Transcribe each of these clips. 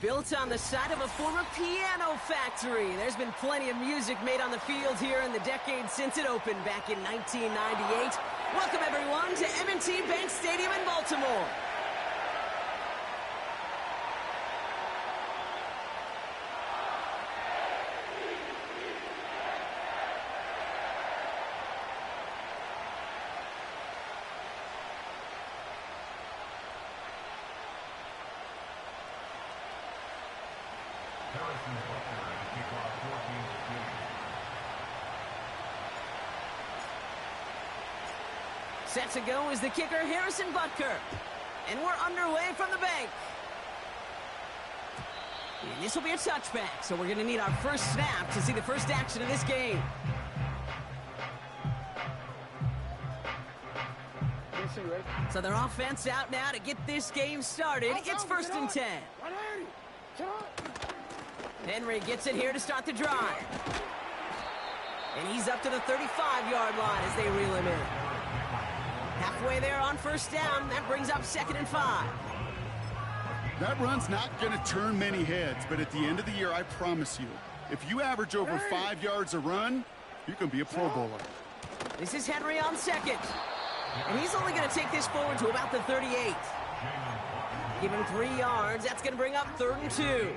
Built on the side of a former piano factory. There's been plenty of music made on the field here in the decade since it opened back in 1998. Welcome, everyone, to M&T Bank Stadium in Baltimore. Set to go is the kicker, Harrison Butker. And we're underway from the bank. And this will be a touchback, so we're going to need our first snap to see the first action of this game. So their offense out now to get this game started. It's 1st and 10. Henry gets it here to start the drive. And he's up to the 35-yard line as they reel him in. Halfway there on 1st down. That brings up 2nd and 5. That run's not going to turn many heads, but at the end of the year, I promise you, if you average over 5 yards a run, you're going to be a Pro Bowler. This is Henry on 2nd. And he's only going to take this forward to about the 38. Give him 3 yards. That's going to bring up 3rd and 2.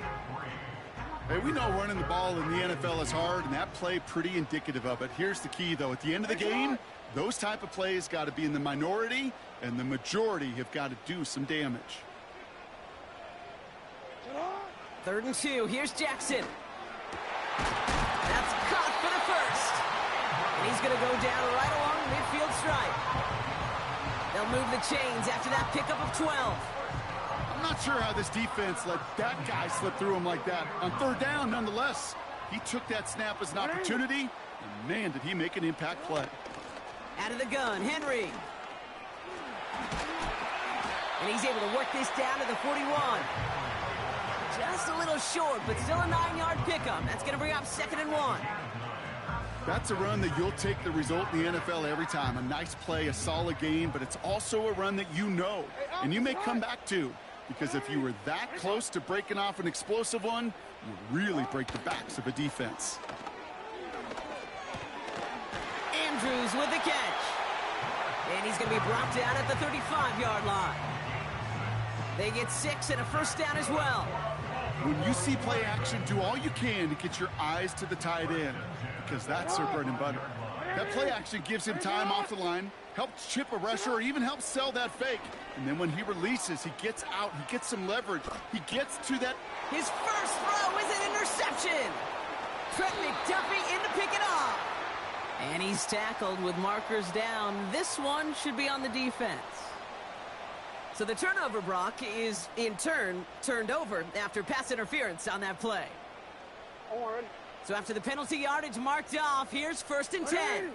Hey, we know running the ball in the NFL is hard, and that play pretty indicative of it. Here's the key, though. At the end of the game, those type of plays got to be in the minority, and the majority have got to do some damage. 3rd and 2. Here's Jackson. That's caught for the first. And he's going to go down right along the midfield stripe. They'll move the chains after that pickup of 12. I'm not sure how this defense let that guy slip through him like that. On 3rd down, nonetheless, he took that snap as an opportunity, and man, did he make an impact play. Out of the gun, Henry. And he's able to work this down to the 41. Just a little short, but still a 9-yard pickup. That's going to bring up 2nd and 1. That's a run that you'll take the result in the NFL every time. A nice play, a solid game, but it's also a run that you know, and you may come back to. Because if you were that close to breaking off an explosive one, you really break the backs of a defense. Andrews with the catch. And he's going to be brought down at the 35-yard line. They get 6 and a 1st down as well. When you see play action, do all you can to get your eyes to the tight end, because that's their bread and butter. That play action gives him time off the line, helps chip a rusher, or even helps sell that fake. And then when he releases, he gets out, he gets some leverage. He gets to that. His first throw is an interception. Trent McDuffie in to pick it off. And he's tackled with markers down. This one should be on the defense. So the turnover, Brock, is in turn turned over after pass interference on that play. So after the penalty yardage marked off, here's 1st and 10.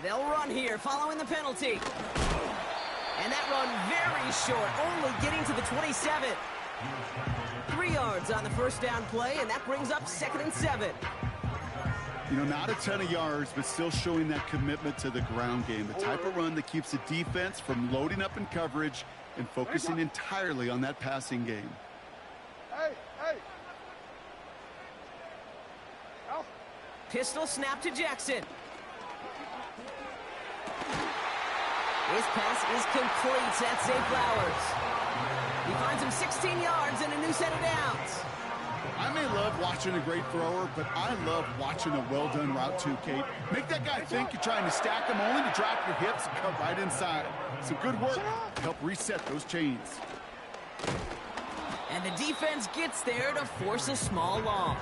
They'll run here following the penalty. And that run very short, only getting to the 27. 3 yards on the 1st down play, and that brings up 2nd and 7. You know, not a ton of yards, but still showing that commitment to the ground game. The type of run that keeps the defense from loading up in coverage and focusing entirely on that passing game. Pistol snap to Jackson. His pass is complete. That's Zay Flowers. He finds him 16 yards and a new set of downs. I may love watching a great thrower, but I love watching a well-done route too, Kate. Make that guy think you're trying to stack him only to drop your hips and cut right inside. Some good work to help reset those chains. And the defense gets there to force a small loss.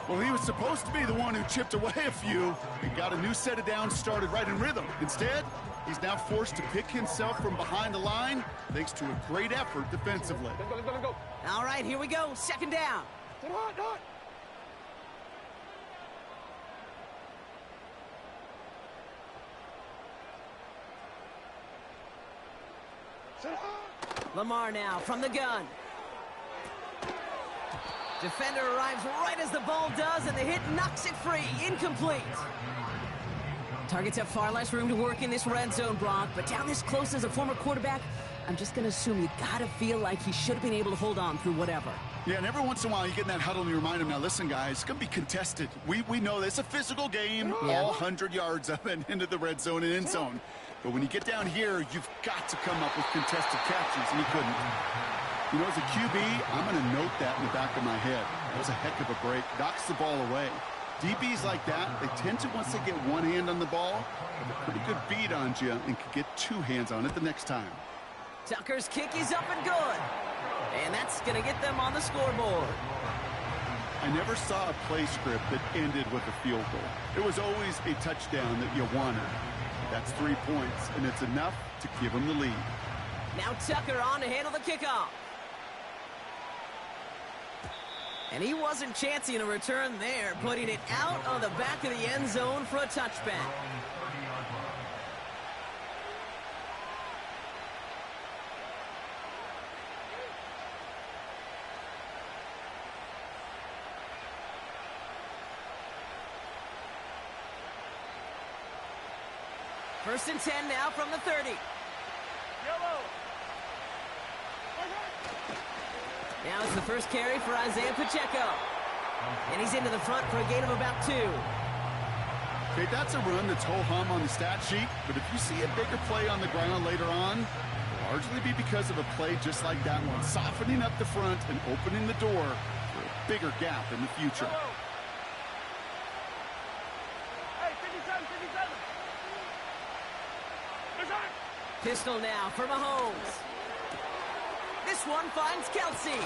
Well, he was supposed to be the one who chipped away a few and got a new set of downs started right in rhythm. Instead, he's now forced to pick himself from behind the line thanks to a great effort defensively. Let's go. All right, here we go. 2nd down. Lamar now from the gun. Defender arrives right as the ball does, and the hit knocks it free. Incomplete. Targets have far less room to work in this red zone, Brock, but down this close as a former quarterback, I'm just going to assume you got to feel like he should have been able to hold on through whatever. Yeah, and every once in a while you get in that huddle and you remind him, now listen, guys, it's going to be contested. We know this. It's a physical game, all 100 yards up and into the red zone and end zone. But when you get down here, you've got to come up with contested catches, and he couldn't. You know, as a QB, I'm going to note that in the back of my head. That was a heck of a break. Knocks the ball away. DBs like that, they tend to, once they get one hand on the ball, have a pretty good beat on you and can get two hands on it the next time. Tucker's kick is up and good. And that's going to get them on the scoreboard. I never saw a play script that ended with a field goal. It was always a touchdown that you wanted. That's 3 points, and it's enough to give them the lead. Now Tucker on to handle the kickoff. And he wasn't chancing a return there, putting it out of the back of the end zone for a touchback. First and 10 now from the 30. Now it's the first carry for Isaiah Pacheco. And he's into the front for a gain of about 2. Okay, that's a run that's ho-hum on the stat sheet, but if you see a bigger play on the ground later on, it'll largely be because of a play just like that one, softening up the front and opening the door for a bigger gap in the future. Pistol now for Mahomes. This one finds Kelsey.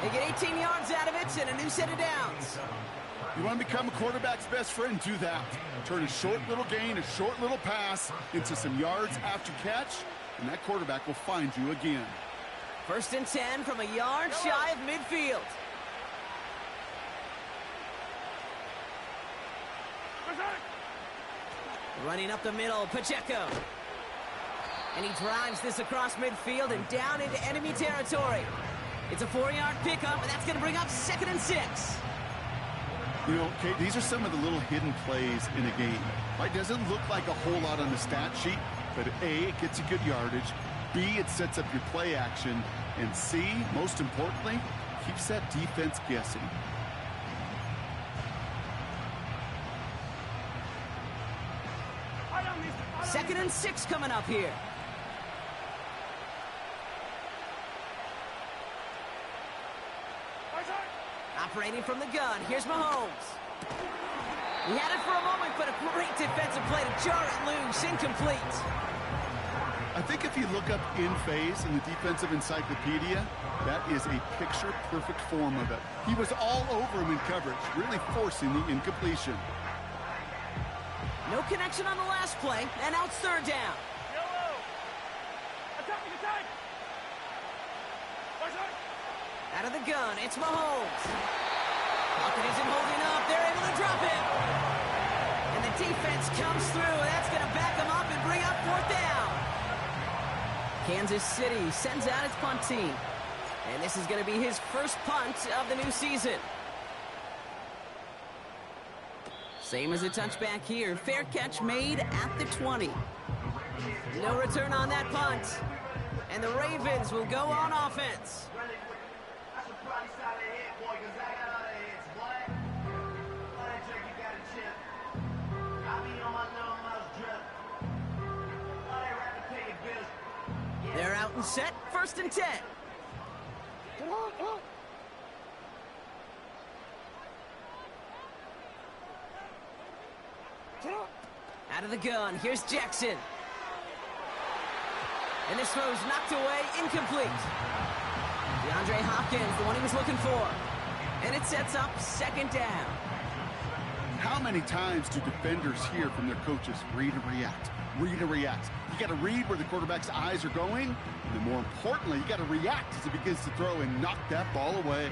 They get 18 yards out of it and a new set of downs. You want to become a quarterback's best friend? Do that. Turn a short little gain, a short little pass into some yards after catch, and that quarterback will find you again. First and 10 from a yard shy of midfield. Running up the middle, Pacheco. And he drives this across midfield and down into enemy territory. It's a 4-yard pickup, and that's going to bring up 2nd and 6. You know, Kate, these are some of the little hidden plays in a game. Right? Doesn't look like a whole lot on the stat sheet, but A, it gets you good yardage. B, it sets up your play action. And C, most importantly, keeps that defense guessing. Second and 6 coming up here. Operating from the gun, here's Mahomes. He had it for a moment, but a great defensive play to jar it loose, incomplete. I think if you look up in phase in the defensive encyclopedia, that is a picture-perfect form of it. He was all over him in coverage, really forcing the incompletion. No connection on the last play, and now it's 3rd down. Out of the gun, it's Mahomes. Pocket isn't holding up. They're able to drop it. And the defense comes through. That's going to back them up and bring up 4th down. Kansas City sends out its punt team. And this is going to be his first punt of the new season. Same as a touchback here. Fair catch made at the 20. No return on that punt. And the Ravens will go on offense. They're out and set. 1st and 10. Out of the gun. Here's Jackson. And this throw's knocked away, incomplete. DeAndre Hopkins, the one he was looking for. And it sets up 2nd down. How many times do defenders hear from their coaches, read and react, read and react? You got to read where the quarterback's eyes are going, and then more importantly, you got to react as he begins to throw and knock that ball away.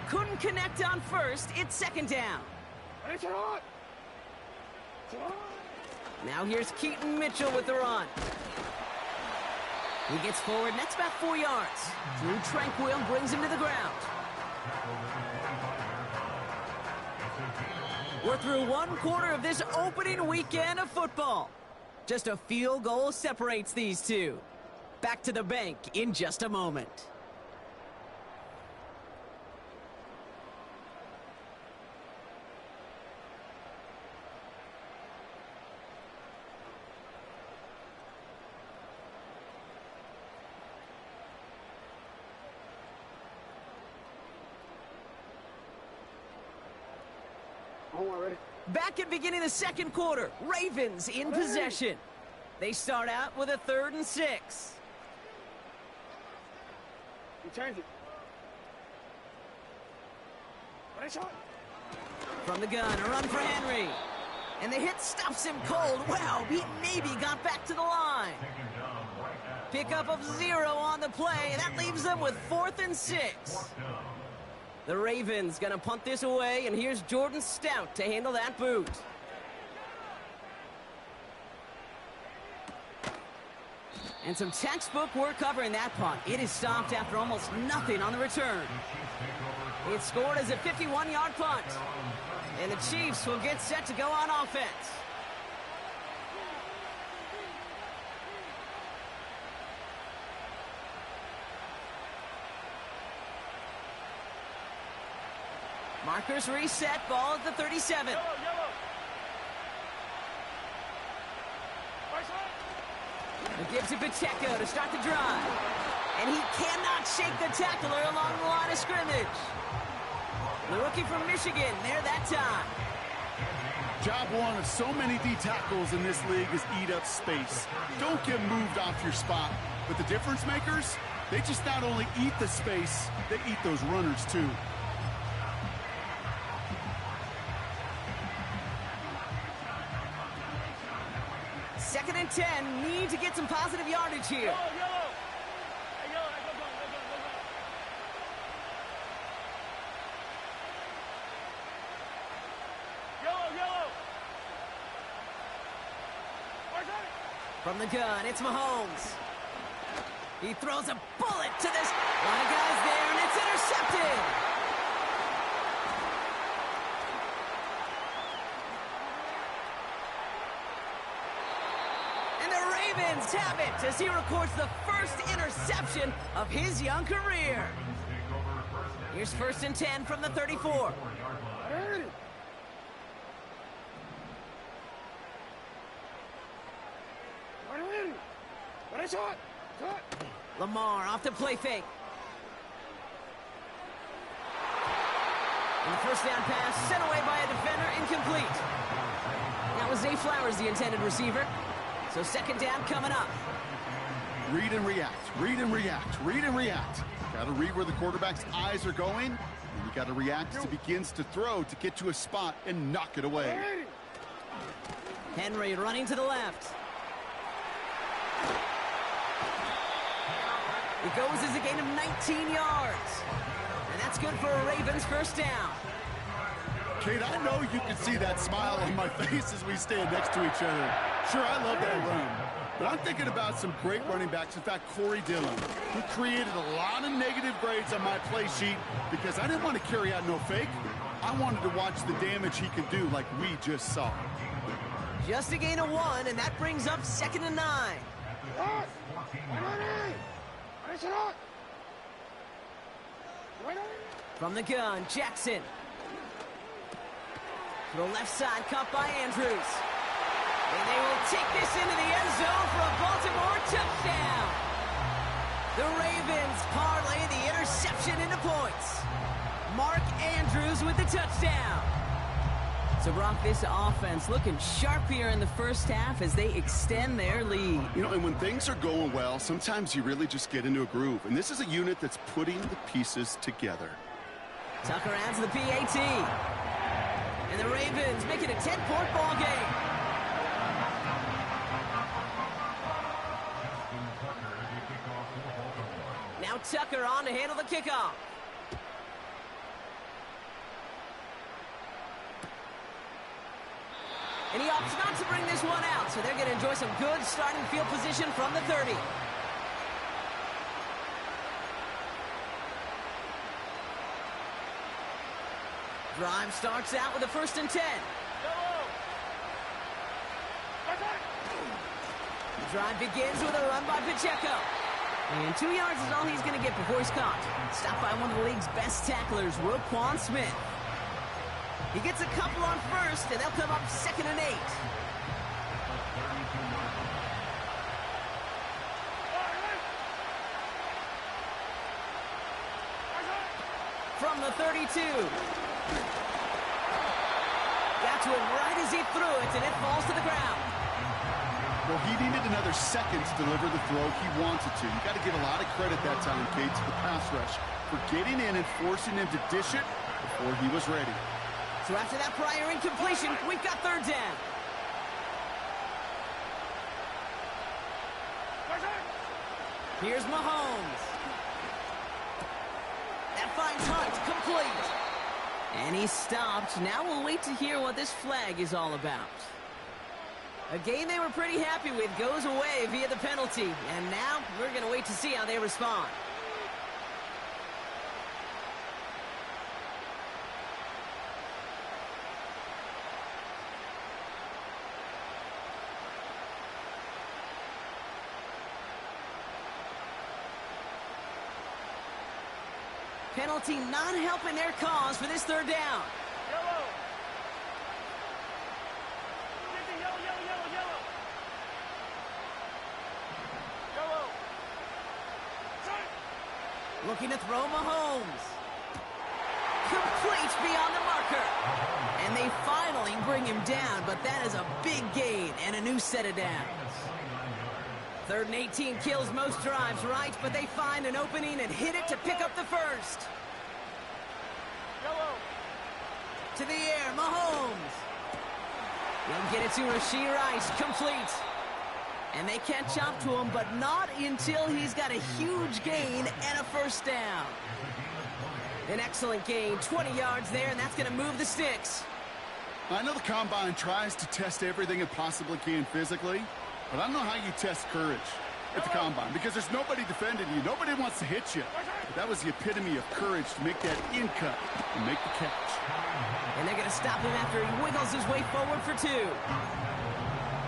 Couldn't connect on first. It's 2nd down. Now here's Keaton Mitchell with the run. He gets forward, and that's about 4 yards. Drew Tranquill brings him to the ground. We're through 1/4 of this opening weekend of football. Just a field goal separates these two. Back to the bank in just a moment. Back at beginning of the second quarter, Ravens in possession. They start out with a 3rd and 6. He turns it. Nice shot. From the gun, a run for Henry. And the hit stops him cold. Wow, he maybe got back to the line. Pickup of 0 on the play. That leaves them with 4th and 6. The Ravens gonna punt this away, and here's Jordan Stout to handle that boot. And some textbook work covering that punt. It is stopped after almost nothing on the return. It's scored as a 51-yard punt. And the Chiefs will get set to go on offense. Markers reset, ball at the 37. Yellow. The give to Pacheco to start the drive. And he cannot shake the tackler along the line of scrimmage. The rookie from Michigan there that time. Job one of so many D tackles in this league is eat up space. Don't get moved off your spot. But the difference makers, they just not only eat the space, they eat those runners too. Second and 10, need to get some positive yardage here. Yellow. Hey, yellow. Go. Yellow. From the gun, it's Mahomes. He throws a bullet to this. Line of guys there, and it's intercepted. And the Ravens have it as he records the first interception of his young career. Here's 1st and 10 from the 34. Lamar off the play fake. And the first down pass sent away by a defender, incomplete. That was Zay Flowers, the intended receiver. So second down coming up. Read and react. Got to read where the quarterback's eyes are going, and you got to react as he begins to throw to get to a spot and knock it away. Henry running to the left. It goes as a gain of 19 yards. And that's good for a Ravens first down. Kate, I know you can see that smile on my face as we stand next to each other. Sure, I love that run. But I'm thinking about some great running backs. In fact, Corey Dillon, who created a lot of negative grades on my play sheet because I didn't want to carry out no fake. I wanted to watch the damage he could do like we just saw. Just a gain of 1, and that brings up 2nd and 9. From the gun, Jackson. To the left side, caught by Andrews. And they will take this into the end zone for a Baltimore touchdown. The Ravens parlay the interception into points. Mark Andrews with the touchdown. So, Brock, this offense looking sharp here in the first half as they extend their lead. You know, and when things are going well, sometimes you really just get into a groove. And this is a unit that's putting the pieces together. Tucker adds the PAT. And the Ravens make it a 10-point ball game. Now Tucker on to handle the kickoff. And he opts not to bring this one out, so they're going to enjoy some good starting field position from the 30. Drive starts out with a 1st and 10. Drive begins with a run by Pacheco. And 2 yards is all he's going to get before he's caught. Stopped by one of the league's best tacklers, Roquan Smith. He gets a couple on first, and they'll come up 2nd and 8. From the 32. Got to him right as he threw it, and it falls to the ground. Well, he needed another second to deliver the throw he wanted to. You got to give a lot of credit that time, Kate, to the pass rush for getting in and forcing him to dish it before he was ready. So after that prior incompletion, we've got 3rd down. Here's Mahomes. That finds Hunt, complete. And he's stopped. Now we'll wait to hear what this flag is all about. A game they were pretty happy with goes away via the penalty. And now we're going to wait to see how they respond. Penalty not helping their cause for this 3rd down. Yellow. Yellow, yellow, yellow, yellow. Yellow. Sorry. Looking to throw Mahomes. Complete beyond the marker. And they finally bring him down, but that is a big gain and a new set of downs. 3rd and 18 kills most drives, right? But they find an opening and hit it to pick up the first. Yellow. To the air, Mahomes. They'll get it to Rashee Rice, complete. And they catch up to him, but not until he's got a huge gain and a 1st down. An excellent gain, 20 yards there, and that's going to move the sticks. I know the Combine tries to test everything it possibly can physically, but I don't know how you test courage at the Combine because there's nobody defending you. Nobody wants to hit you. But that was the epitome of courage to make that in cut and make the catch. And they're going to stop him after he wiggles his way forward for 2.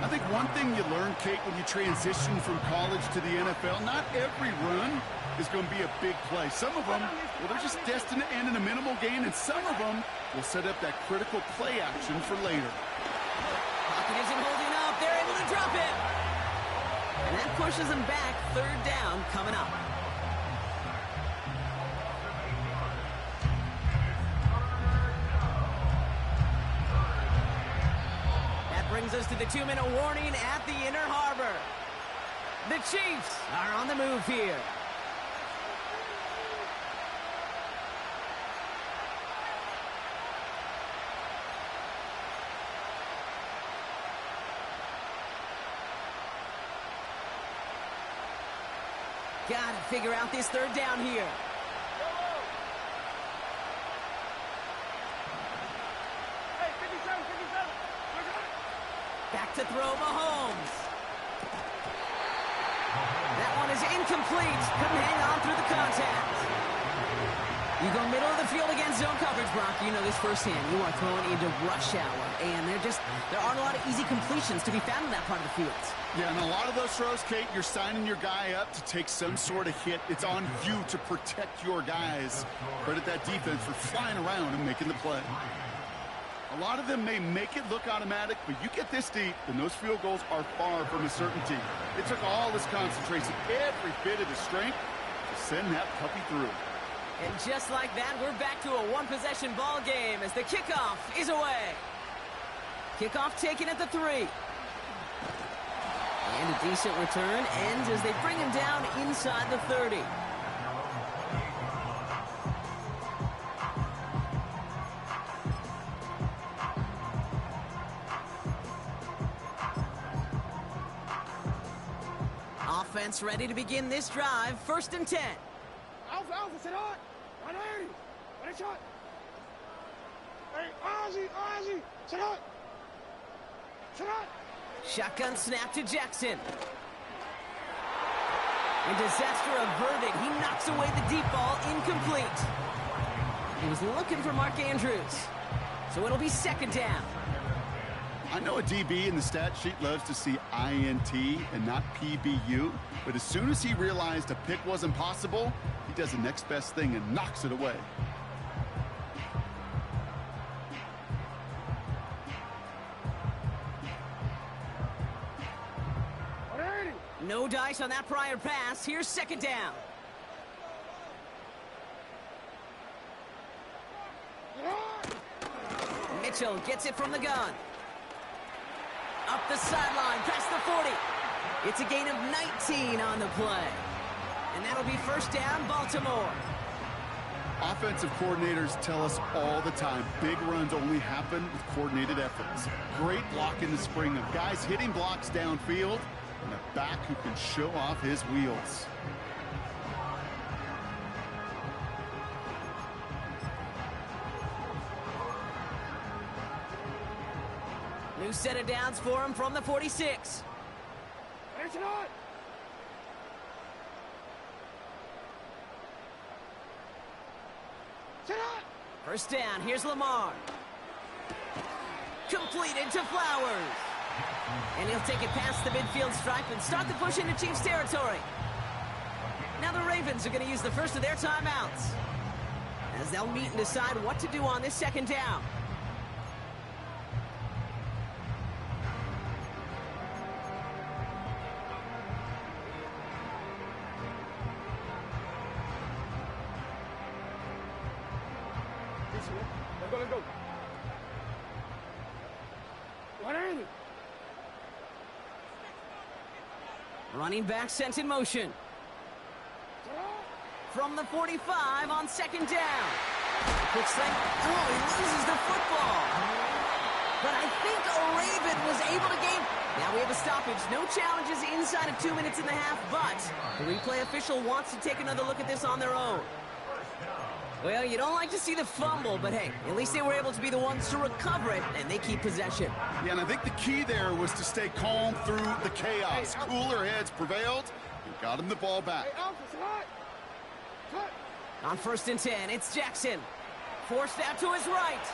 I think one thing you learn, Kate, when you transition from college to the NFL, not every run is going to be a big play. Some of them, well, they're just destined to end in a minimal gain, and some of them will set up that critical play action for later. Pocket isn't holding up. They're able to drop it. And that pushes them back. 3rd down coming up. That brings us to the 2-minute warning at the Inner Harbor. The Chiefs are on the move here. Got to figure out this 3rd down here. Hey, 57, 57. Back to throw Mahomes. That one is incomplete. Couldn't hang on through the contact. You go middle of the field against zone coverage, Brock. You know this firsthand. You are throwing into rush hour, and there aren't a lot of easy completions to be found in that part of the field. Yeah, and a lot of those throws, Kate, you're signing your guy up to take some sort of hit. It's on you to protect your guys. Credit that defense for flying around and making the play. A lot of them may make it look automatic, but you get this deep, and those field goals are far from a certainty. It took all this concentration, every bit of his strength, to send that puppy through. And just like that, we're back to a one-possession ball game as the kickoff is away. Kickoff taken at the 3. And a decent return ends as they bring him down inside the 30. Offense ready to begin this drive. 1st and 10. Alpha, Alpha, sit on. 180. Ready, shot. Hey, Ozzy, sit on. Sit on. Shotgun snap to Jackson. And disaster averted. He knocks away the deep ball, incomplete. He was looking for Mark Andrews. So it'll be 2nd down. I know a DB in the stat sheet loves to see INT and not PBU, but as soon as he realized a pick wasn't possible, he does the next best thing and knocks it away. No dice on that prior pass. Here's second down. Mitchell gets it from the gun. Up the sideline, past the 40. It's a gain of 19 on the play. And that'll be first down, Baltimore. Offensive coordinators tell us all the time, big runs only happen with coordinated efforts. Great block in the spring of guys hitting blocks downfield and a back who can show off his wheels. New set of downs for him from the 46. First down, here's Lamar. Completed to Flowers. And he'll take it past the midfield stripe and start the push into Chiefs territory. Now the Ravens are going to use the first of their timeouts, as they'll meet and decide what to do on this second down. Let's go. Running back sent in motion. From the 45 on second down. Quick slant. Oh, he loses the football. But I think O'Raven was able to gain. Now we have a stoppage. No challenges inside of 2 minutes and a half, but the replay official wants to take another look at this on their own. Well, you don't like to see the fumble, but hey, at least they were able to be the ones to recover it, and they keep possession. Yeah, and I think the key there was to stay calm through the chaos. Cooler heads prevailed and got him the ball back. On 1st and 10, it's Jackson. Forced out to his right.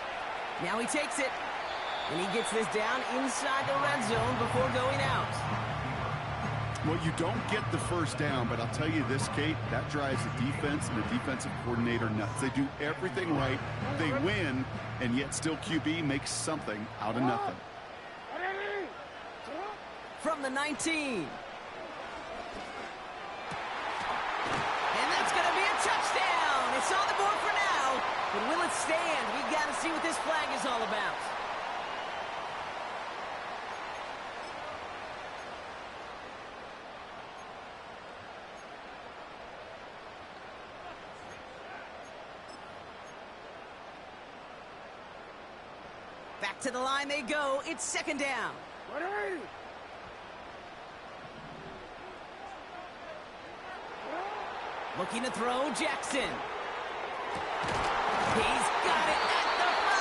Now he takes it, and he gets this down inside the red zone before going out. Well, you don't get the first down, but I'll tell you this, Kate, that drives the defense and the defensive coordinator nuts. They do everything right, they win, and yet still QB makes something out of nothing. From the 19. And that's going to be a touchdown. It's on the board for now, but will it stand? We've got to see what this flag is all about. Back to the line they go. It's second down. Looking to throw, Jackson. He's got it at the 5.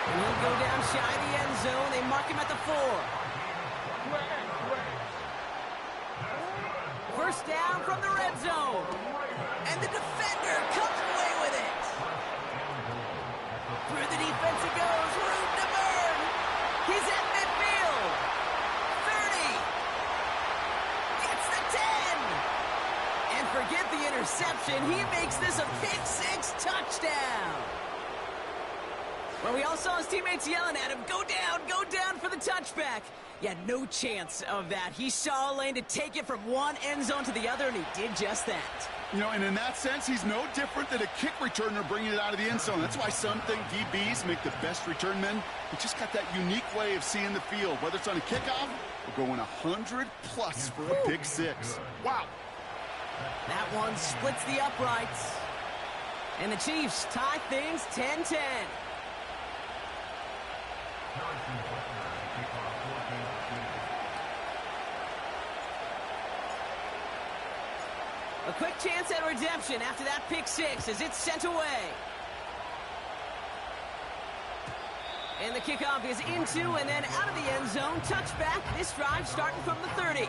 And he'll go down shy of the end zone. They mark him at the 4. First down from the red zone. And the defender comes away with it. Through the defense it goes. Room to burn. He's at midfield. 30. Gets the 10. And forget the interception. He makes this a pick-6 touchdown. Well, we all saw his teammates yelling at him, go down for the touchback. Yeah, no chance of that. He saw a lane to take it from one end zone to the other, and he did just that. You know, and in that sense, he's no different than a kick returner bringing it out of the end zone. That's why some think DBs make the best return men. They just got that unique way of seeing the field, whether it's on a kickoff or going 100+ for a pick-6. Wow. That one splits the uprights. And the Chiefs tie things 10-10. A quick chance at redemption after that pick-6 as it's sent away. And the kickoff is into and then out of the end zone. Touchback. This drive starting from the 30.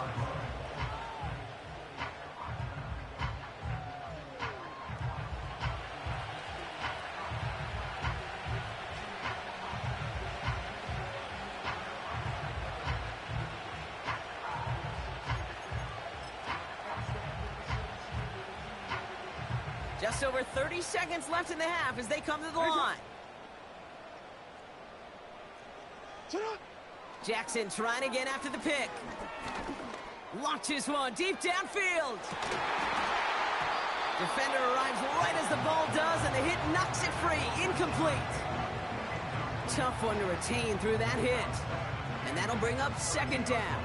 Just over 30 seconds left in the half as they come to the line. Jackson trying again after the pick. Launches one deep downfield. Defender arrives right as the ball does, and the hit knocks it free. Incomplete. Tough one to retain through that hit. And that'll bring up second down.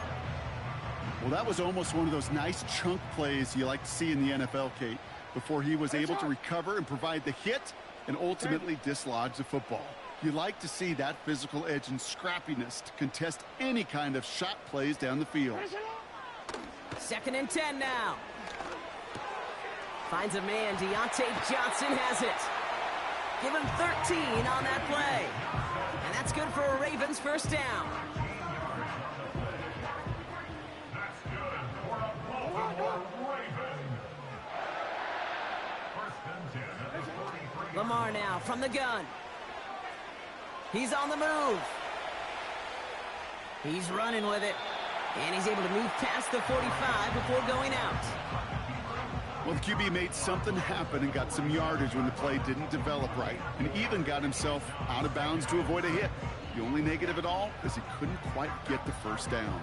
Well, that was almost one of those nice chunk plays you like to see in the NFL, Kate, before he was able to recover and provide the hit and ultimately dislodge the football. You like to see that physical edge and scrappiness to contest any kind of shot plays down the field. 2nd and 10 now. Finds a man. Deontay Johnson has it. Give him 13 on that play. And that's good for a Ravens first down. Lamar now from the gun. He's on the move. He's running with it. And he's able to move past the 45 before going out. Well, the QB made something happen and got some yardage when the play didn't develop right, and even got himself out of bounds to avoid a hit. The only negative at all is he couldn't quite get the first down.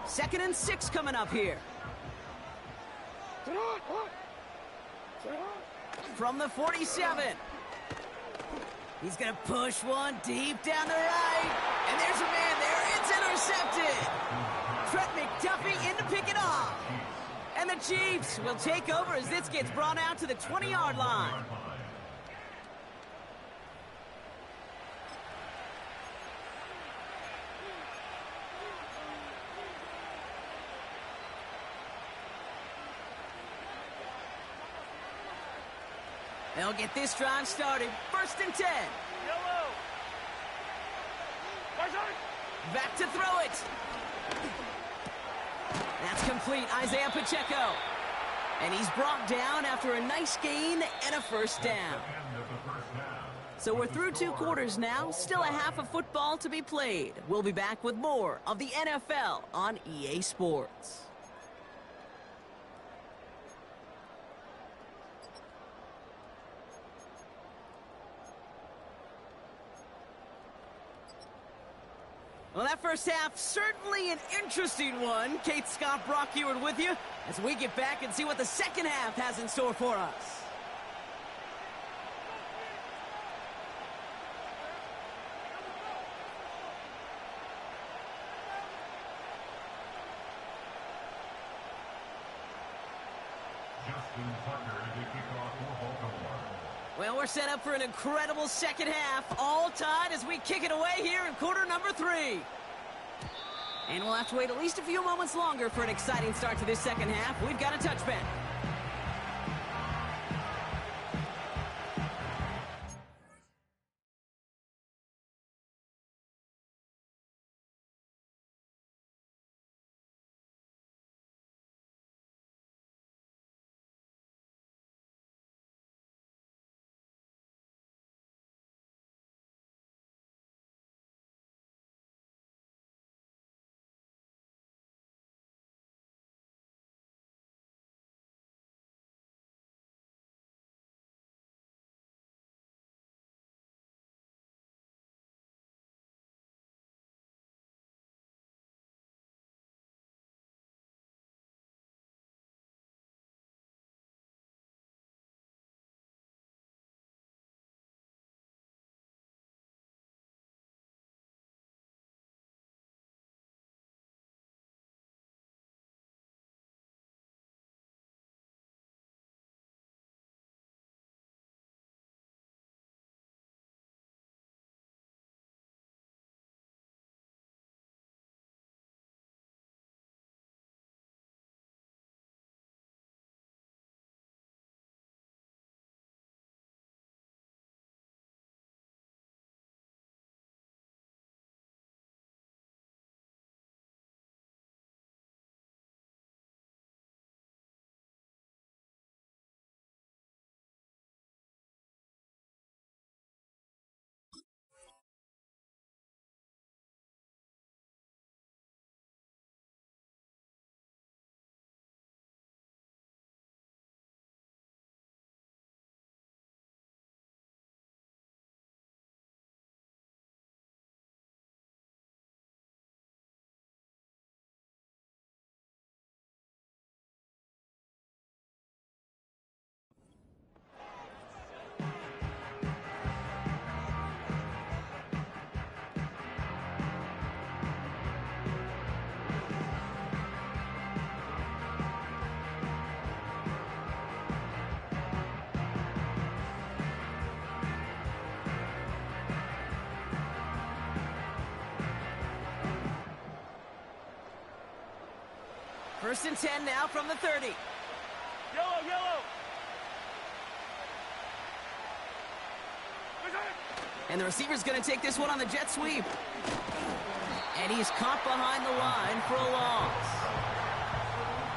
Second and 6 coming up here. From the 47. He's going to push one deep down the right. And there's a man there. It's intercepted. Trent McDuffie in to pick it off. And the Chiefs will take over as this gets brought out to the 20-yard line. They'll get this drive started. 1st and 10. Yellow. Back to throw it. That's complete. Isaiah Pacheco. And he's brought down after a nice gain and a first down. So we're through 2 quarters now. Still a half of football to be played. We'll be back with more of the NFL on EA Sports. Well, that first half, certainly an interesting one. Kate Scott, Brock Ewart with you as we get back and see what the second half has in store for us. Well, we're set up for an incredible second half, all tied as we kick it away here in quarter number 3. And we'll have to wait at least a few moments longer for an exciting start to this second half. We've got a touchback. First and 10 now from the 30. Yellow, yellow. And the receiver's going to take this one on the jet sweep. And he's caught behind the line for a loss.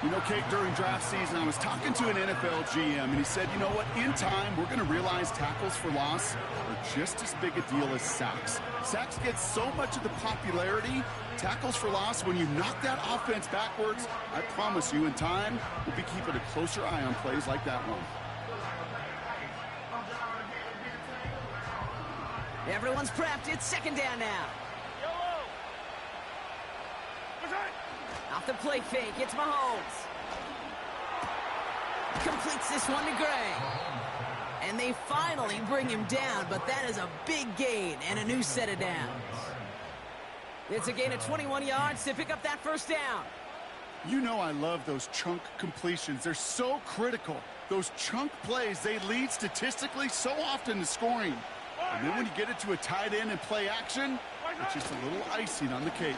You know, Kate, during draft season, I was talking to an NFL GM, and he said, you know what, in time, we're going to realize tackles for loss are just as big a deal as sacks. Sacks get so much of the popularity. Tackles for loss, when you knock that offense backwards, I promise you, in time, we'll be keeping a closer eye on plays like that one. Everyone's prepped. It's second down now. Yellow. Off the play fake, it's Mahomes. Completes this one to Gray. And they finally bring him down, but that is a big gain and a new set of downs. It's a gain of 21 yards to pick up that first down. You know I love those chunk completions. They're so critical. Those chunk plays, they lead statistically so often to scoring. And then when you get it to a tight end and play action, it's just a little icing on the cake.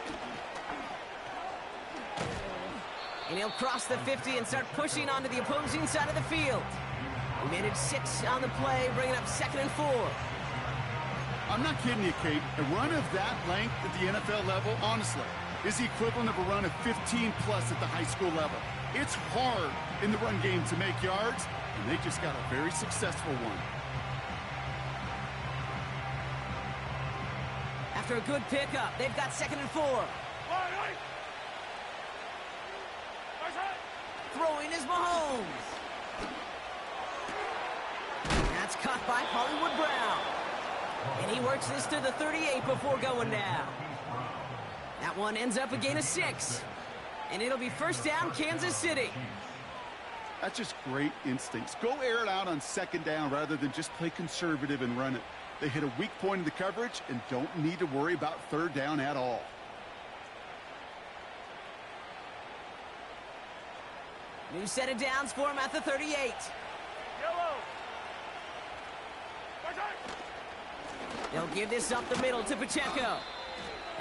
And he'll cross the 50 and start pushing onto the opposing side of the field. We managed 6 on the play, bringing up 2nd and 4. I'm not kidding you, Kate. A run of that length at the NFL level, honestly, is the equivalent of a run of 15-plus at the high school level. It's hard in the run game to make yards, and they just got a very successful one. After a good pickup, they've got 2nd and 4. Throwing is Mahomes. That's caught by Hollywood Brown. And he works this to the 38 before going down. That one ends up a gain of 6. And it'll be first down, Kansas City. That's just great instincts. Go air it out on second down rather than just play conservative and run it. They hit a weak point in the coverage and don't need to worry about third down at all. New set of downs for him at the 38. Yellow. They'll give this up the middle to Pacheco.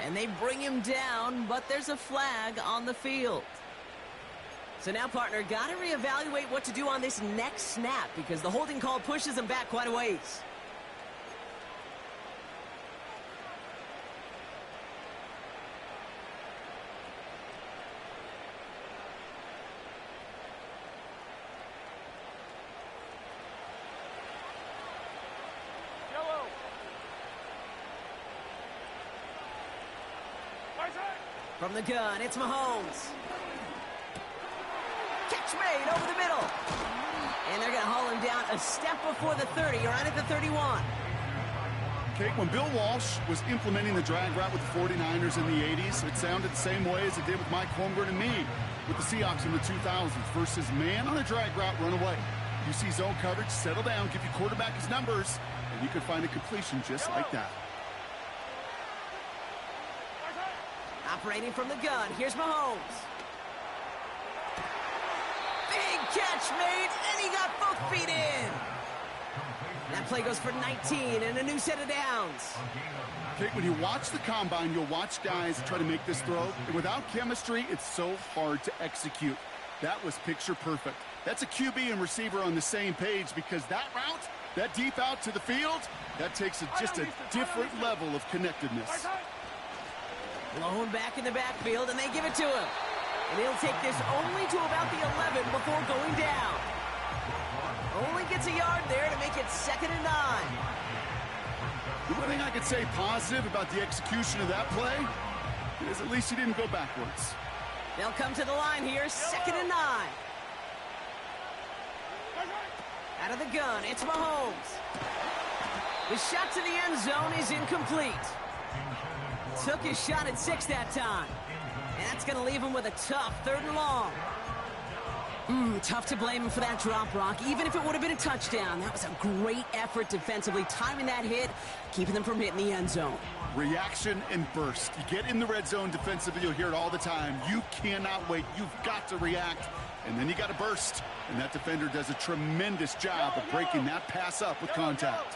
And they bring him down, but there's a flag on the field. So now, partner, got to reevaluate what to do on this next snap because the holding call pushes him back quite a ways. From the gun, it's Mahomes. Catch made over the middle. And they're going to haul him down a step before the 30, right at the 31. Okay, when Bill Walsh was implementing the drag route with the 49ers in the 80s, it sounded the same way as it did with Mike Holmgren and me with the Seahawks in the 2000s versus man on a drag route, run away. You see zone coverage, settle down, give your quarterback his numbers, and you can find a completion just like that. Operating from the gun, here's Mahomes. Big catch made, and he got both feet in. That play goes for 19 and a new set of downs. Okay, when you watch the combine, you'll watch guys try to make this throw. And without chemistry, it's so hard to execute. That was picture perfect. That's a QB and receiver on the same page because that route, that deep out to the field, that takes just a different level of connectedness. Blown back in the backfield, and they give it to him. And he'll take this only to about the 11 before going down. Only gets a yard there to make it 2nd and 9. The one thing I could say positive about the execution of that play is at least he didn't go backwards. They'll come to the line here, 2nd and 9. Out of the gun, it's Mahomes. The shot to the end zone is incomplete. Took his shot at 6 that time. And that's going to leave him with a tough 3rd and long. Tough to blame him for that drop, Rock. Even if it would have been a touchdown, that was a great effort defensively, timing that hit, keeping them from hitting the end zone. Reaction and burst. You get in the red zone defensively, you'll hear it all the time. You cannot wait. You've got to react. And then you got to burst. And that defender does a tremendous job of breaking that pass up with contact.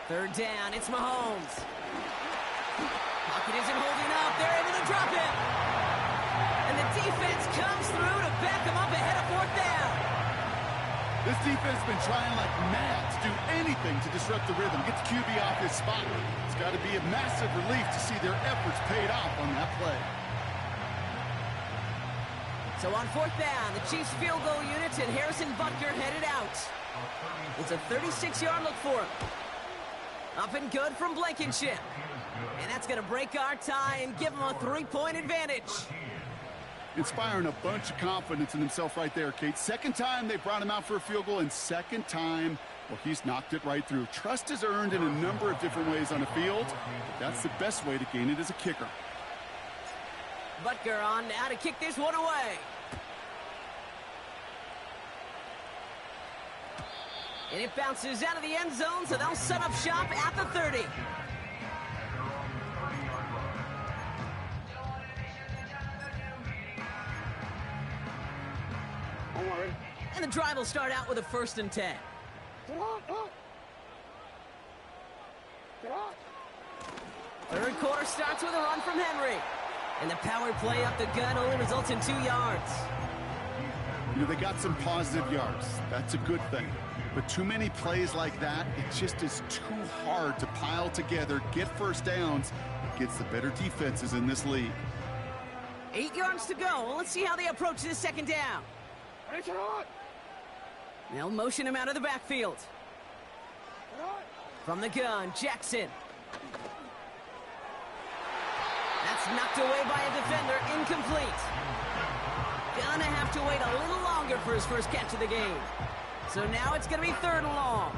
3rd down, it's Mahomes. Pocket isn't holding up. They're able to drop it. back him up ahead of fourth down. This defense has been trying like mad to do anything to disrupt the rhythm, get the QB off his spot. It's got to be a massive relief to see their efforts paid off on that play. So on fourth down, the Chiefs field goal units and Harrison Butker headed out. It's a 36-yard look for him. Up and good from Blankenship. And that's going to break our tie and give him a 3-point advantage. Inspiring a bunch of confidence in himself right there, Kate. Second time they brought him out for a field goal, and second time, well, he's knocked it right through. Trust is earned in a number of different ways on the field, but that's the best way to gain it as a kicker. Butker on now to kick this one away. And it bounces out of the end zone, so they'll set up shop at the 30. And the drive will start out with a 1st and 10. Third quarter starts with a run from Henry. And the power play up the gut only results in 2 yards. You know, they got some positive yards. That's a good thing. But too many plays like that, it just is too hard to pile together, get first downs, against the better defenses in this league. 8 yards to go. Let's see how they approach this second down. They'll motion him out of the backfield. From the gun, Jackson. That's knocked away by a defender, incomplete. Gonna have to wait a little longer for his first catch of the game. So now it's going to be 3rd and long.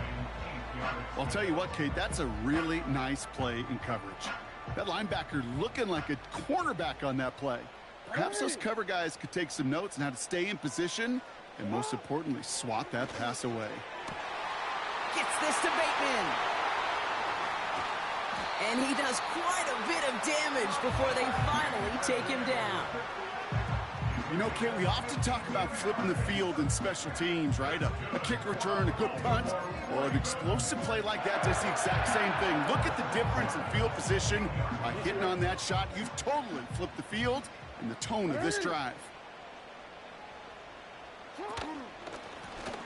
Well, I'll tell you what, Kate, that's a really nice play in coverage. That linebacker looking like a cornerback on that play. Perhaps those cover guys could take some notes on how to stay in position and, most importantly, swat that pass away. Gets this to Bateman. And he does quite a bit of damage before they finally take him down. You know, Kate, we often talk about flipping the field in special teams, right? A kick return, a good punt, or an explosive play like that does the exact same thing. Look at the difference in field position. By hitting on that shot, you've totally flipped the field and the tone of this drive.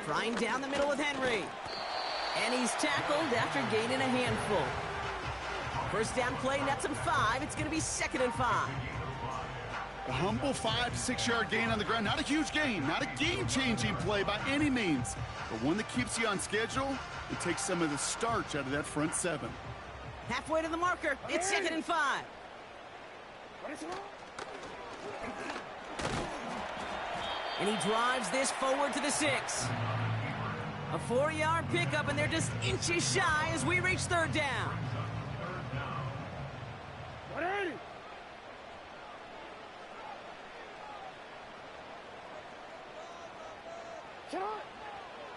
Trying down the middle with Henry. And he's tackled after gaining a handful. First down play nets him 5. It's going to be 2nd and 5. A humble 5 to 6 yard gain on the ground. Not a huge gain, not a game-changing play by any means, but one that keeps you on schedule and takes some of the starch out of that front 7. Halfway to the marker. It's 2nd and 5. And he drives this forward to the 6. A 4-yard pickup, and they're just inches shy as we reach 3rd down.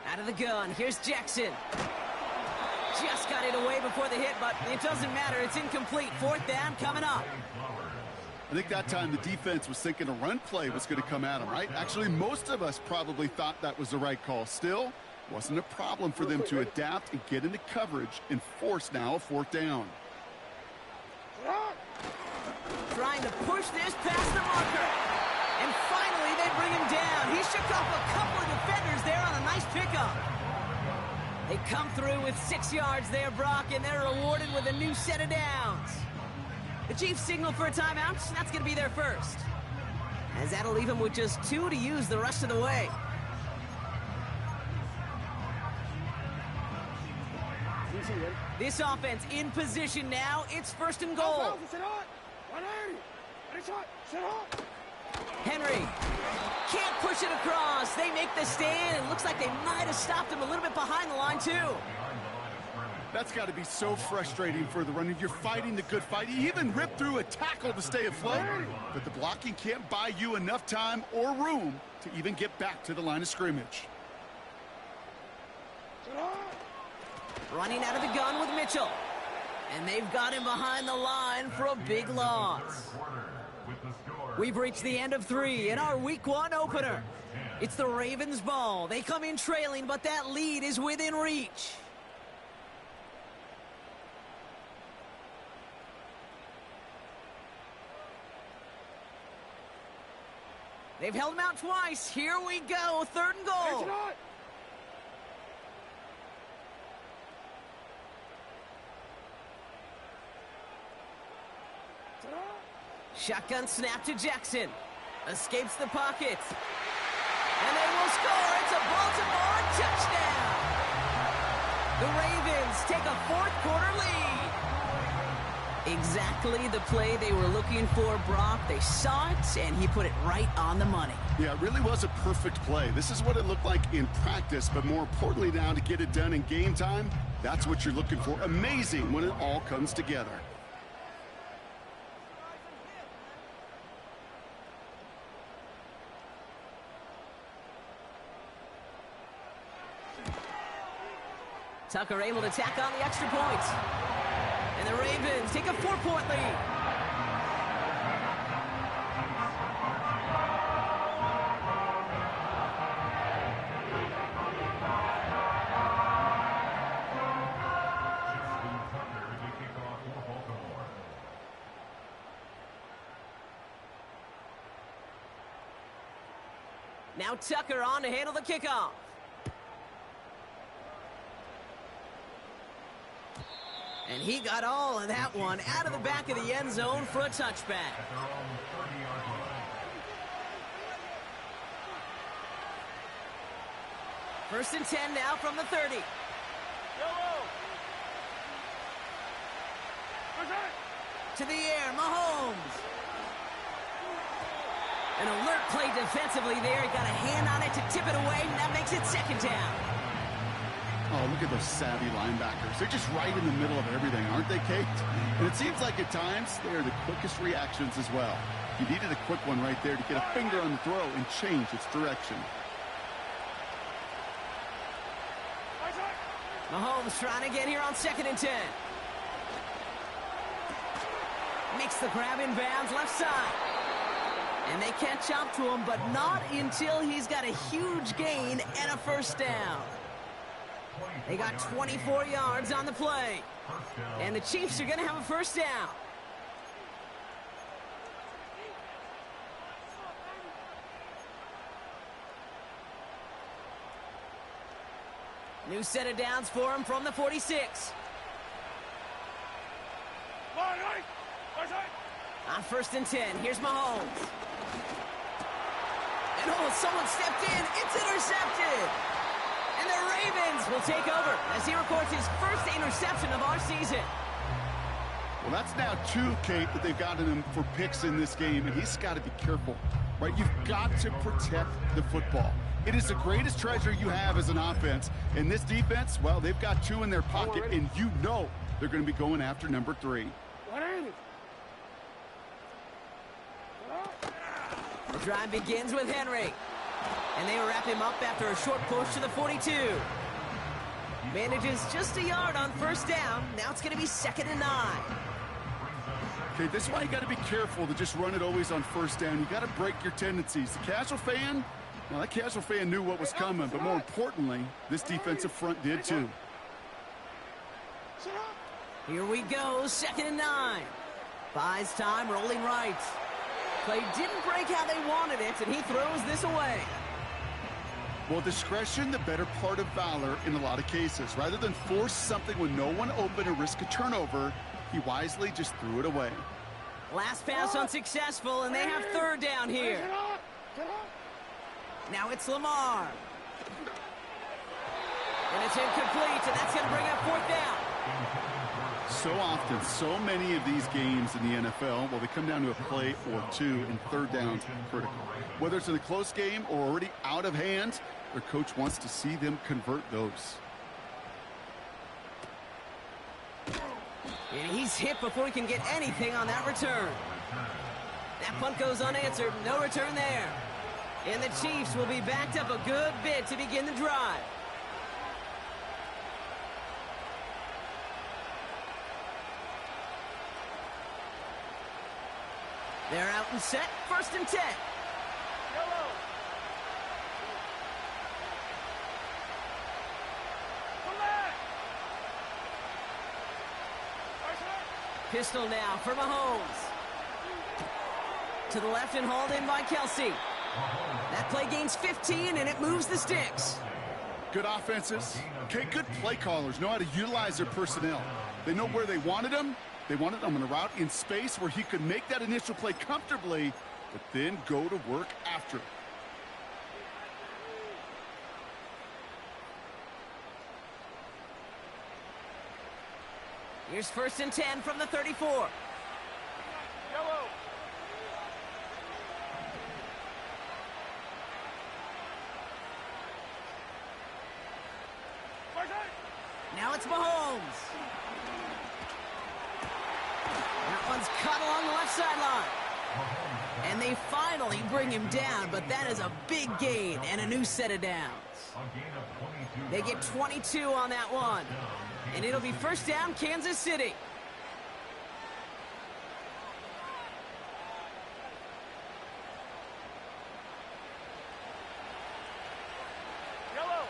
Out of the gun, here's Jackson. Just got it away before the hit, but it doesn't matter. It's incomplete. 4th down coming up. I think that time the defense was thinking a run play was going to come at them, right? Actually, most of us probably thought that was the right call. Still, wasn't a problem for them to adapt and get into coverage and force now a 4th down. Trying to push this past the marker. And finally, they bring him down. He shook off a couple of defenders there on a nice pickup. They come through with 6 yards there, Brock, and they're rewarded with a new set of downs. The Chiefs signal for a timeout. That's going to be their first. As that'll leave them with just 2 to use the rest of the way. This offense in position now. It's 1st and goal. Henry can't push it across. They make the stand. It looks like they might have stopped him a little bit behind the line, too. That's got to be so frustrating for the runner. You're fighting the good fight. You even rip through a tackle to stay afloat, but the blocking can't buy you enough time or room to even get back to the line of scrimmage. Running out of the gun with Mitchell. And they've got him behind the line for a big loss. We've reached the end of 3 in our Week 1 opener. It's the Ravens' ball. They come in trailing, but that lead is within reach. They've held him out twice. Here we go. 3rd and goal. Shotgun snap to Jackson. Escapes the pocket. And they will score. It's a Baltimore touchdown. The Ravens take a 4th quarter lead. Exactly the play they were looking for, Brock. They saw it, and he put it right on the money. Yeah, it really was a perfect play. This is what it looked like in practice, but more importantly now to get it done in game time, that's what you're looking for. Amazing when it all comes together. Tucker able to tack on the extra point. And the Ravens take a 4-point lead. Now Tucker on to handle the kickoff. And he got all of that one out of the back of the end zone for a touchback. First and 10 now from the 30. Yellow. To the air, Mahomes. An alert play defensively there. He got a hand on it to tip it away, and that makes it 2nd down. Oh, look at those savvy linebackers. They're just right in the middle of everything, aren't they, Kate? And it seems like at times they are the quickest reactions as well. You needed a quick one right there to get a finger on the throw and change its direction. Mahomes trying to get here on 2nd and 10. Makes the grab in bounds left side. And they catch up to him, but not until he's got a huge gain and a 1st down. They got 24 yards on the play. And the Chiefs are going to have a 1st down. New set of downs for him from the 46. On 1st and 10, here's Mahomes. And someone stepped in. It's intercepted. And the Ravens will take over as he records his 1st interception of our season. Well, that's now 2, Kate, that they've gotten him for picks in this game, and he's got to be careful, right? You've got to protect the football. It is the greatest treasure you have as an offense. And this defense, well, they've got 2 in their pocket, and you know they're going to be going after number 3. The drive begins with Henry. And they wrap him up after a short push to the 42. Manages just a yard on 1st down. Now it's going to be 2nd and 9. Okay, this is why you got to be careful to just run it always on 1st down. You got to break your tendencies. The casual fan, now that casual fan knew what was coming, but more importantly, this defensive front did too. Here we go, 2nd and 9. Buys time, rolling right. Play didn't break how they wanted it, and he throws this away. Well, discretion, the better part of valor in a lot of cases. Rather than force something with no one open and risk a turnover, he wisely just threw it away. Last pass unsuccessful, and they have 3rd down here. Now it's Lamar. And it's incomplete, and that's going to bring up 4th down. So often, so many of these games in the NFL, well, they come down to a play or 2, and 3rd down's critical. Whether it's in a close game or already out of hand, their coach wants to see them convert those. And he's hit before he can get anything on that return. That punt goes unanswered. No return there. And the Chiefs will be backed up a good bit to begin the drive. They're out and set. 1st and 10. Yellow. Pistol now for Mahomes. To the left and hauled in by Kelsey. That play gains 15, and it moves the sticks. Good offenses. Okay, good play callers know how to utilize their personnel. They know where they wanted him. They wanted him on a route in space where he could make that initial play comfortably, but then go to work after it. Here's 1st and 10 from the 34. Yellow. Now it's Mahomes. That one's cut along the left sideline. And they finally bring him down, but that is a big gain and a new set of downs. They get 22 on that one. And it'll be 1st down, Kansas City. Yellow.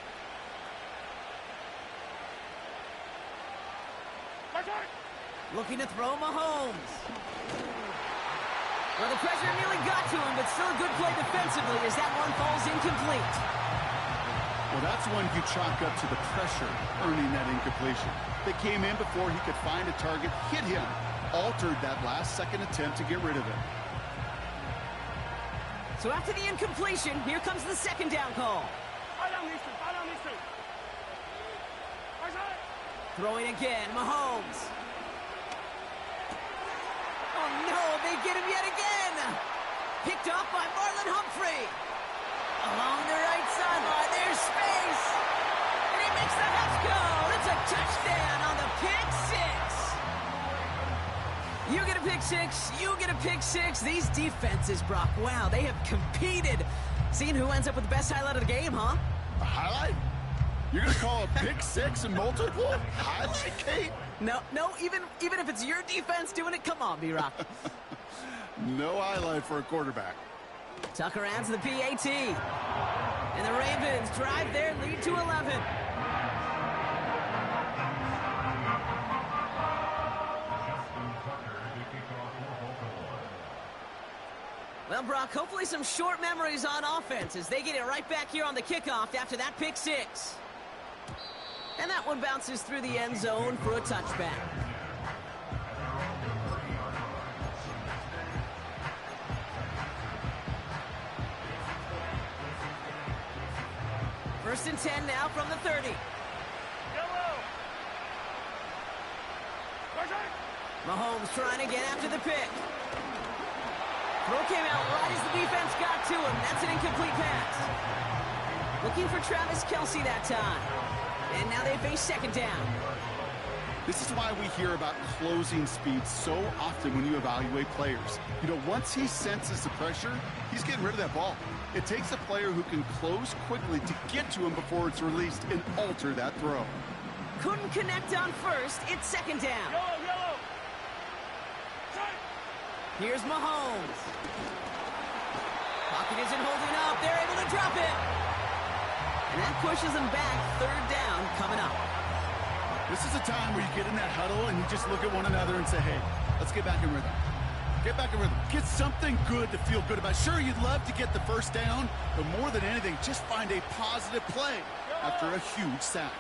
Looking to throw Mahomes. Well, the pressure nearly got to him, but still a good play defensively as that one falls incomplete. Well, that's one you chalk up to the pressure earning that incompletion. They came in before he could find a target, hit him, altered that last-second attempt to get rid of him. So after the incompletion, here comes the 2nd down call. Throwing again, Mahomes. Oh no, they get him yet again. Picked off by Marlon Humphrey. Along the right sideline, there's space. And he makes the Huffs go. It's a touchdown on the pick six. You get a pick six, you get a pick six. These defenses, Brock, wow, they have competed. Seeing who ends up with the best highlight of the game, huh? A highlight? You're going to call a pick six and multiple? Highlight, Kate? No, even if it's your defense doing it, come on, B-Rock. No highlight for a quarterback. Tucker adds the PAT. And the Ravens drive their lead to 11. Well, Brock, hopefully some short memories on offense as they get it right back here on the kickoff after that pick six. And that one bounces through the end zone for a touchback. First and 10 now from the 30. Mahomes trying to get after the pick. Throw came out right as the defense got to him. That's an incomplete pass. Looking for Travis Kelce that time. And now they face 2nd down. This is why we hear about closing speed so often when you evaluate players. You know, once he senses the pressure, he's getting rid of that ball. It takes a player who can close quickly to get to him before it's released and alter that throw. Couldn't connect on first. It's 2nd down. Yellow. Here's Mahomes. Pocket isn't holding up. They're able to drop it. And that pushes them back. 3rd down coming up. This is a time where you get in that huddle and you just look at one another and say, hey, let's get back in rhythm. Get back in rhythm. Get something good to feel good about. Sure, you'd love to get the 1st down, but more than anything, just find a positive play after a huge sack.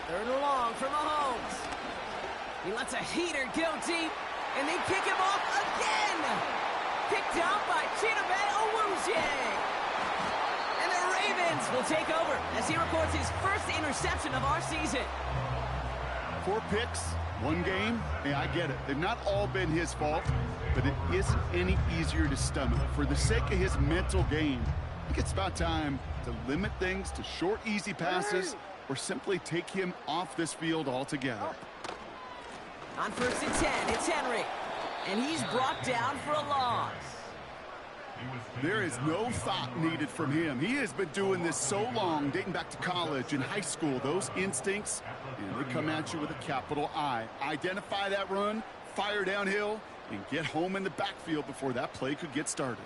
3rd and long for Mahomes. He lets a heater go deep, and they pick him off again. Picked up by Chidobe Awuzie. And the Ravens will take over as he records his 1st interception of our season. 4 picks, 1 game. Hey, I get it. They've not all been his fault, but it isn't any easier to stomach. For the sake of his mental game, I think it's about time to limit things to short, easy passes or simply take him off this field altogether. On 1st and 10, it's Henry. And he's brought down for a loss. There is no thought needed from him. He has been doing this so long, dating back to college and high school. Those instincts, they come at you with a capital I. Identify that run, fire downhill, and get home in the backfield before that play could get started.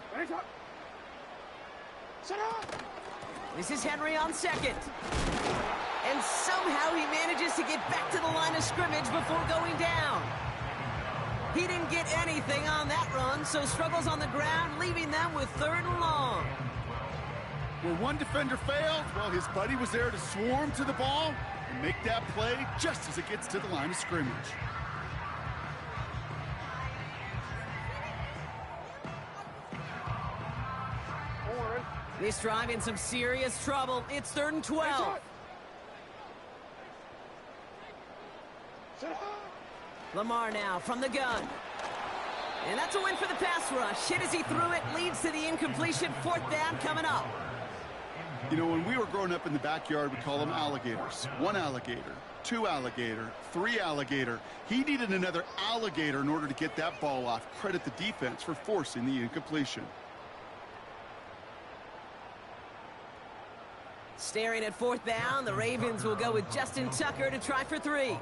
This is Henry on 2nd. And somehow he manages to get back to the line of scrimmage before going down. He didn't get anything on that run, so struggles on the ground, leaving them with 3rd and long. Where one defender failed, well, his buddy was there to swarm to the ball and make that play just as it gets to the line of scrimmage. This drive in some serious trouble. It's 3rd and 12. Lamar now from the gun. And that's a win for the pass rush. Hit as he threw it, leads to the incompletion. 4th down coming up. You know, when we were growing up in the backyard, we call them alligators. 1 alligator, 2 alligator, 3 alligator. He needed another alligator in order to get that ball off. Credit the defense for forcing the incompletion. Staring at 4th down, the Ravens will go with Justin Tucker to try for 3.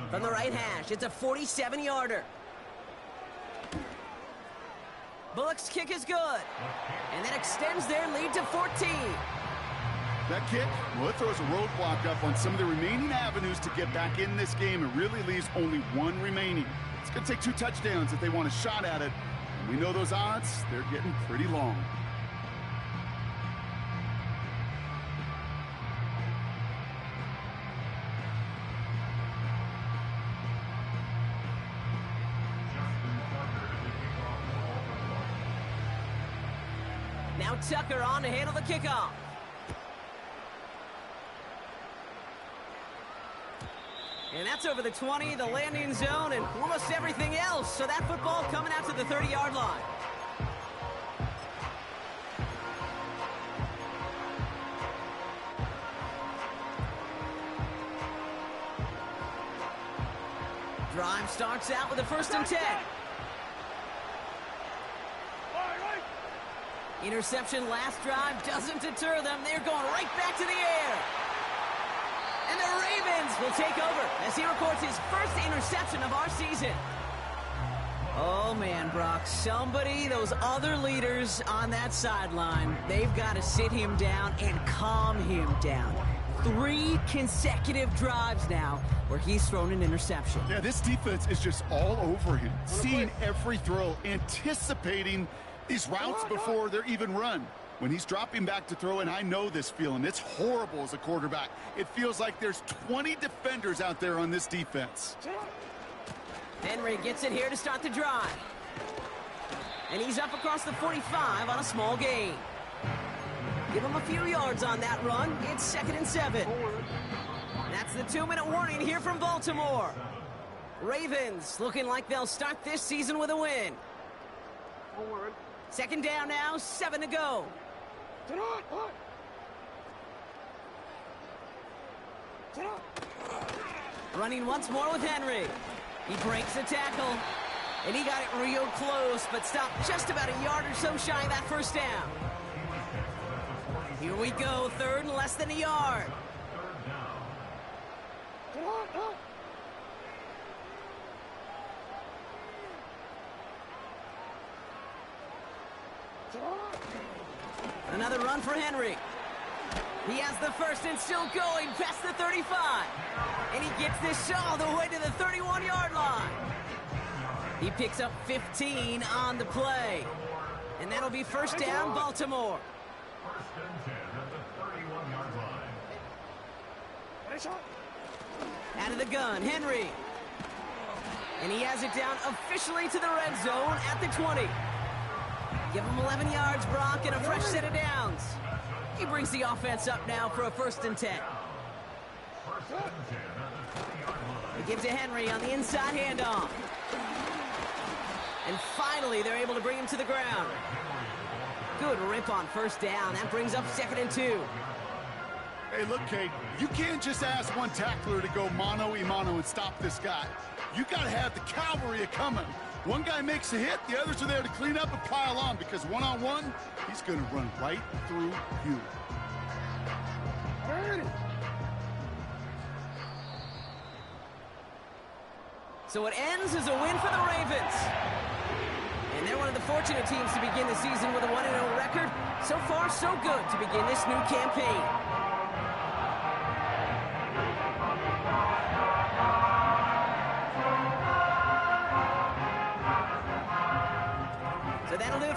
From the right hash, it's a 47-yarder. Bullock's kick is good. And that extends their lead to 14. That kick, well, it throws a roadblock up on some of the remaining avenues to get back in this game. It really leaves only 1 remaining. It's going to take 2 touchdowns if they want a shot at it. And we know those odds, they're getting pretty long. Now Tucker on to handle the kickoff. And that's over the 20, the landing zone, and almost everything else. So that football coming out to the 30-yard line. Drive starts out with a 1st and 10. Interception last drive doesn't deter them. They're going right back to the air. And the Ravens will take over as he records his 1st interception of our season. Oh, man, Brock, those other leaders on that sideline, they've got to sit him down and calm him down. 3 consecutive drives now where he's thrown an interception. Yeah, this defense is just all over him, seeing every throw, anticipating these routes before they're even run. When he's dropping back to throw, and I know this feeling, it's horrible as a quarterback. It feels like there's 20 defenders out there on this defense. Henry gets it here to start the drive. And he's up across the 45 on a small gain. Give him a few yards on that run. It's 2nd and 7. That's the 2-minute warning here from Baltimore. Ravens looking like they'll start this season with a win. 2nd down now, 7 to go. Running once more with Henry. He breaks the tackle. And he got it real close, but stopped just about a yard or so shy of that 1st down. Here we go, 3rd and less than a yard. Another run for Henry. He has the 1st and still going past the 35. And he gets this all the way to the 31-yard line. He picks up 15 on the play. And that'll be 1st down, Baltimore. 1st and 10 at the 31-yard line. Out of the gun, Henry. And he has it down officially to the red zone at the 20. Give him 11 yards, Brock, and a fresh set of downs. He brings the offense up now for a 1st and 10. 1st and 10 at the 20-yard line. He gives to Henry on the inside handoff. And finally, they're able to bring him to the ground. Good rip on 1st down. That brings up 2nd and 2. Hey, look, Kate, you can't just ask one tackler to go mano-a-mano and stop this guy. You got to have the cavalry coming. One guy makes a hit, the others are there to clean up and pile on, because one-on-one, he's going to run right through you. So it ends as a win for the Ravens. And they're one of the fortunate teams to begin the season with a 1-0 record. So far, so good to begin this new campaign.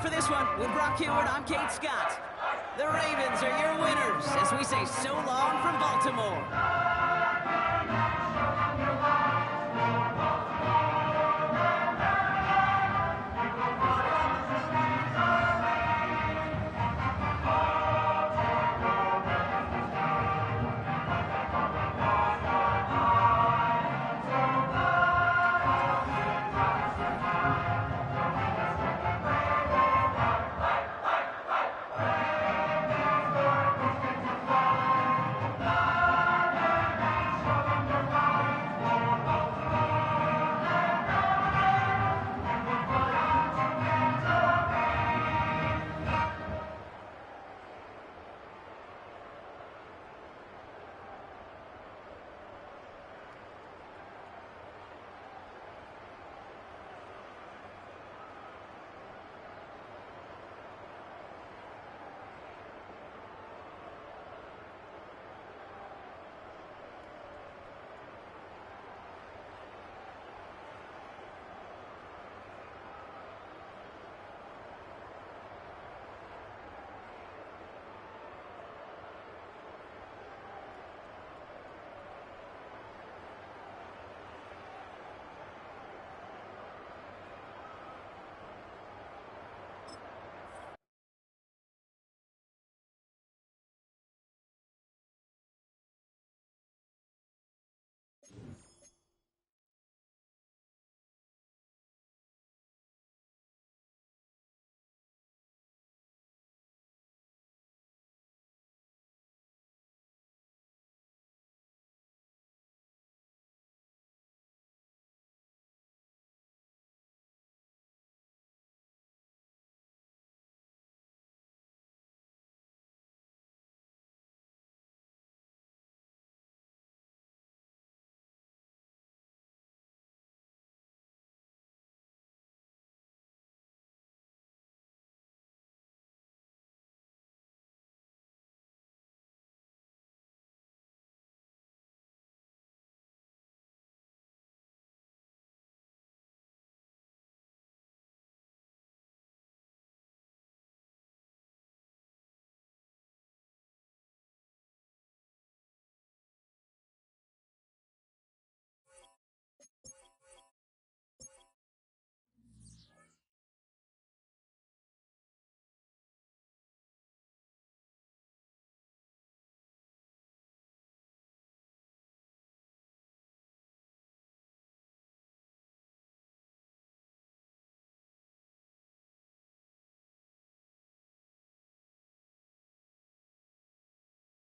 for this one. With Brock Heward, I'm Kate Scott. The Ravens are your winners as we say so long from Baltimore.